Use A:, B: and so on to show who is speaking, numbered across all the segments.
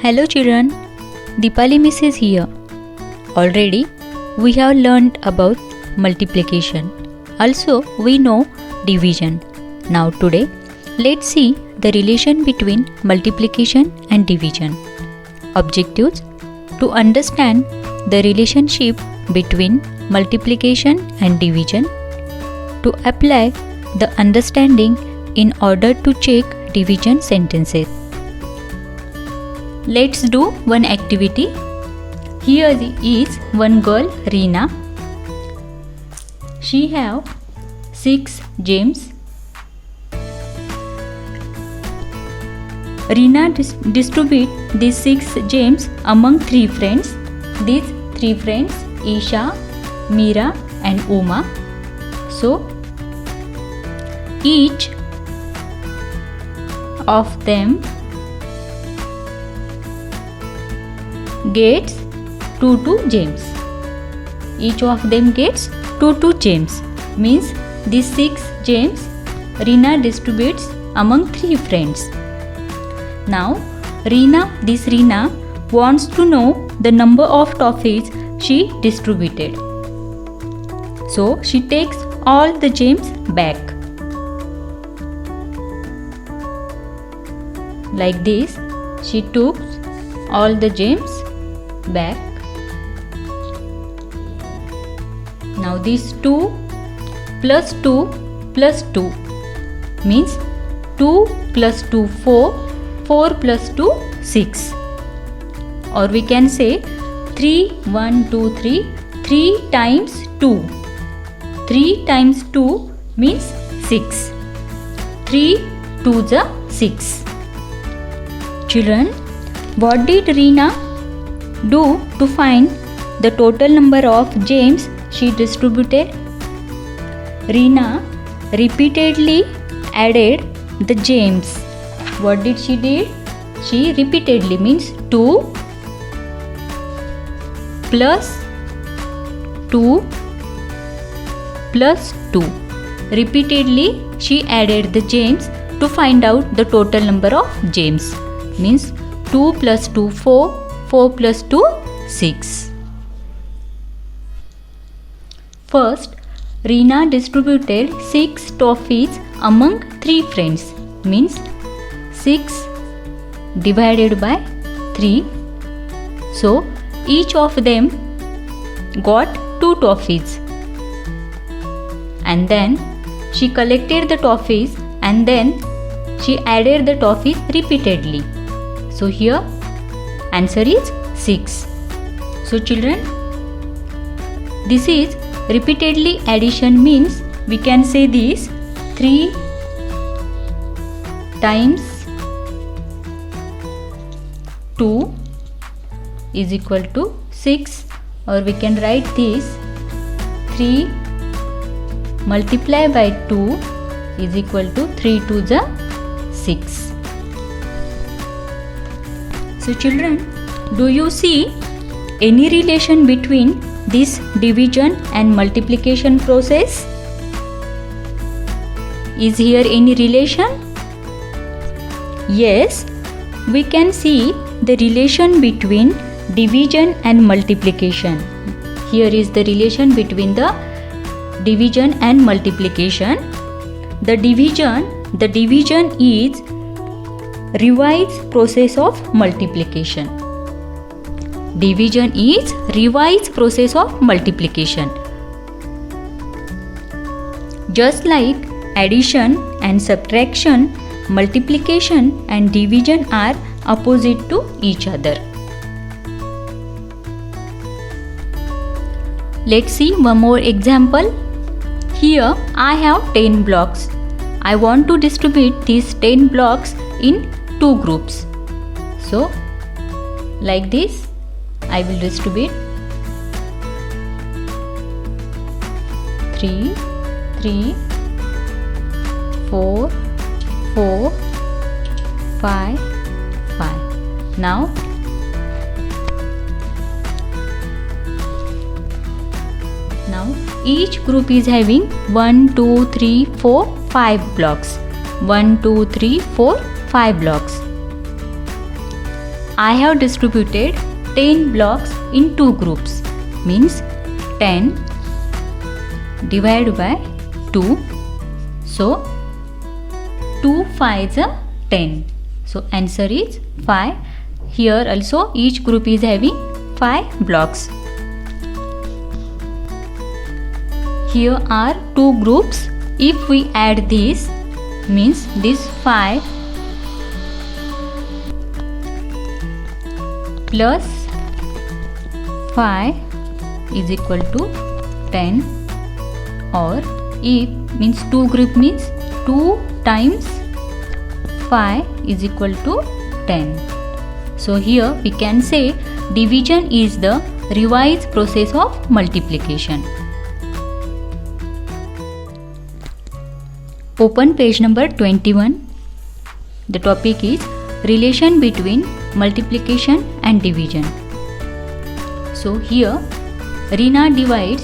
A: Hello children, Deepali Miss is here. Already we have learned about multiplication. Also we know division. Now today let's see the relation between multiplication and division. Objectives: to understand the relationship between multiplication and division, to apply the understanding in order to check division sentences. Let's do one activity. Here is one girl, Reena. She have 6 gems. Reena distribute these 6 gems among 3 friends. These 3 friends, Isha, Meera and Uma. So each of them gets 2 gems. Each of them gets 2 gems. Means these 6 gems Reena distributes among 3 friends. Now Reena wants to know the number of toffees she distributed. So she takes all the gems back. Like this, she took all the gems back. Now this 2 plus 2 plus 2 means 2 plus 2 4, 4 plus 2 6. Or we can say 3 1 2 3, 3 times 2. 3 times 2 means 6. 3 2s are 6. Children, what did Reena do to find the total number of gems she distributed? Reena repeatedly added the gems. What did she did? She repeatedly means 2 plus 2 plus 2. Repeatedly she added the gems to find out the total number of gems. Means 2 plus 2 4, 4 plus 2 6. First, Reena distributed 6 toffees among 3 friends. Means 6 divided by 3. So each of them got 2 toffees. And then she collected the toffees and then she added the toffees repeatedly. So here answer is 6. So children, this is repeatedly addition, means we can say this 3 times 2 is equal to 6, or we can write this 3 multiplied by 2 is equal to 3 to the 6. So children, do you see any relation between this division and multiplication process? Is here any relation? Yes, we can see the relation between division and multiplication. Here is the relation between the division and multiplication. The division is revised process of multiplication. Division is revised process of multiplication. Just like addition and subtraction, multiplication and division are opposite to each other. Let's see one more example. Here I have 10 blocks. I want to distribute these 10 blocks in 2 groups. So like this I will distribute 3 3 4 4 5 5. Now each group is having 1 2 3 4 5 blocks. 1 2 3 4 5 blocks. I have distributed 10 blocks in 2 groups. Means 10 divided by 2. So 2 5s are 10. So answer is 5. Here also each group is having 5 blocks. Here are 2 groups. If we add this, means this 5 plus 5 is equal to 10, or if means 2 group means 2 times 5 is equal to 10. So here we can say division is the revised process of multiplication. Open page number 21. The topic is relation between multiplication and division. So here Reena divides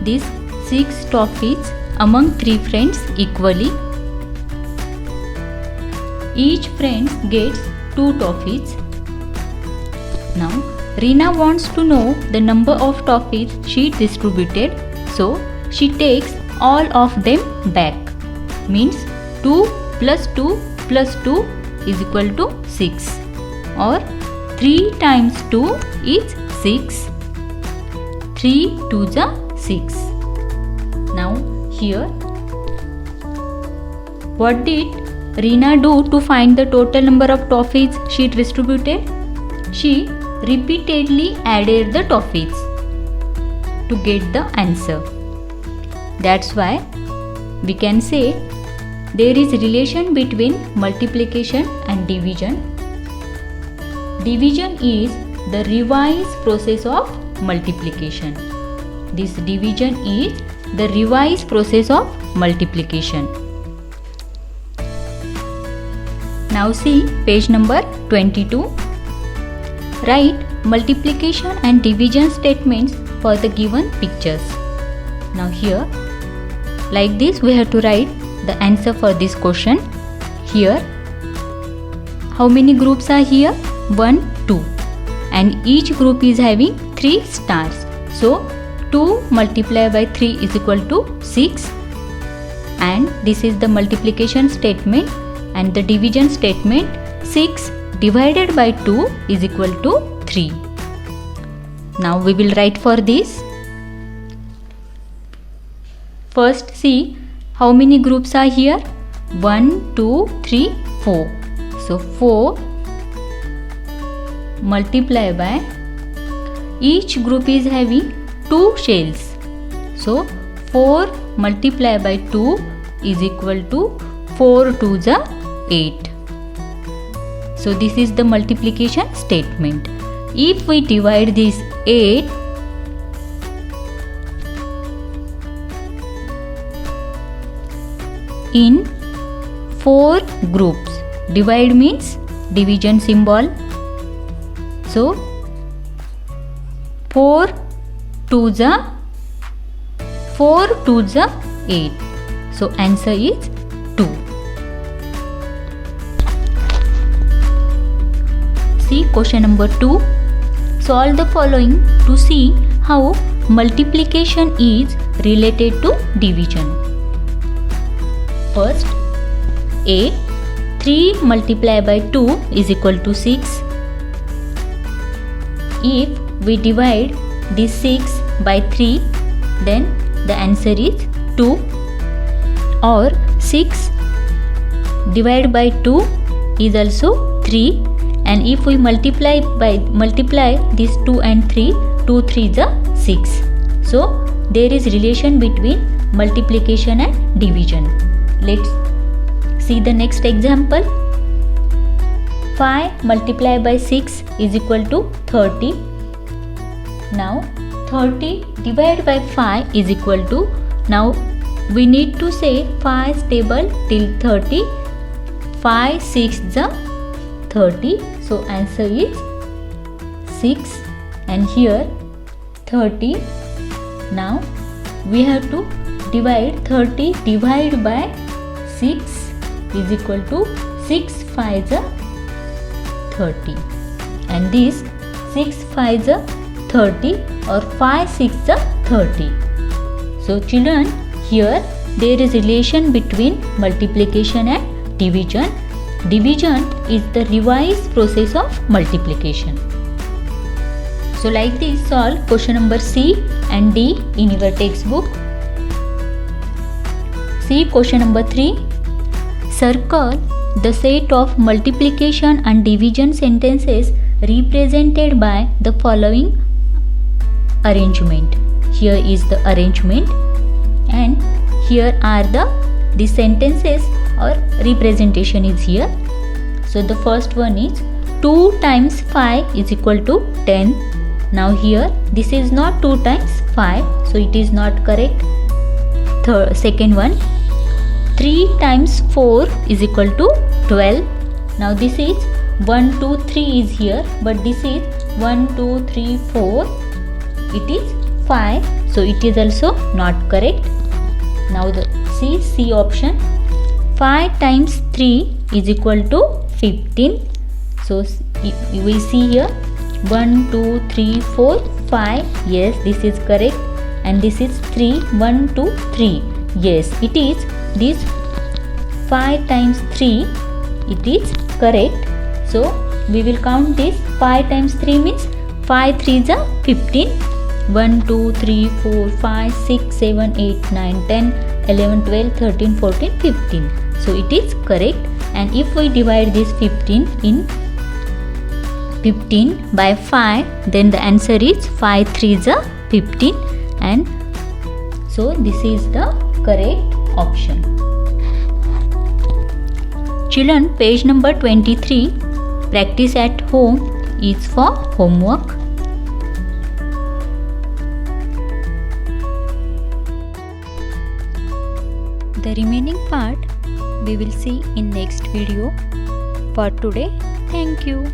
A: these 6 toffees among 3 friends equally. Each friend gets 2 toffees. Now Reena wants to know the number of toffees she distributed, so she takes all of them back. Means 2 plus 2 plus 2 is equal to 6, or 3 times 2 is 6. 3 2s are 6. Now here, what did Reena do to find the total number of toffees she distributed? She repeatedly added the toffees to get the answer. That's why we can say there is a relation between multiplication and division. Division is the revised process of multiplication. This division is the revised process of multiplication. Now see page number 22. Write multiplication and division statements for the given pictures. Now here, like this we have to write the answer for this question. Here, how many groups are here? 1, 2. And each group is having 3 stars. So 2 multiplied by 3 is equal to 6. And this is the multiplication statement, and the division statement 6 divided by 2 is equal to 3. Now we will write for this. First see how many groups are here. 1, 2, 3, 4. So 4 multiplied by, each group is having 2 shells. So 4 multiplied by 2 is equal to 4 2s are 8. So this is the multiplication statement. If we divide this 8 in 4 groups, divide means division symbol. So 4 2s are 8. So answer is 2. See question number 2. Solve the following to see how multiplication is related to division. First, A. 3 multiplied by 2 is equal to 6. If we divide this 6 by 3, then the answer is 2. Or 6 divided by 2 is also 3. And if we multiply this 2 and 3, 2 3s are 6. So there is relation between multiplication and division. Let's see the next example. 5 multiplied by 6 is equal to 30. Now 30 divided by 5 is equal to, now we need to say 5 stable till 30. 5 6s are 30. So answer is 6, and here 30. Now we have to divide 30 divided by 6 is equal to 6 5s are 30. and this 6 5 is 30 or 5 6 is 30. So children, here there is relation between multiplication and division. Division is the revised process of multiplication. So like this, solve question number C and D in your textbook. See question number 3. Circle the set of multiplication and division sentences represented by the following arrangement. Here is the arrangement and here are the sentences or representation is here. So the first one is 2 times 5 is equal to 10. Now here this is not 2 times 5, so it is not correct. Second one, 3 times 4 is equal to 12. Now this is 1 2 3 is here, but this is 1 2 3 4. It is 5, so it is also not correct. Now the C option, 5 times 3 is equal to 15. So we see here 1 2 3 4 5. Yes, this is correct. And this is 3 1 2 3. Yes, it is this 5 times 3. It is correct. So we will count this. 5 times 3 means 5 3s are 15. 1 2 3 4 5 6 7 8 9 10 11 12 13 14 15. So it is correct. And if we divide this 15 in 15 by 5, then the answer is 5 3s are 15, and so this is the correct option. Children, page number 23, practice at home is for homework. The remaining part we will see in next video. For today, thank you.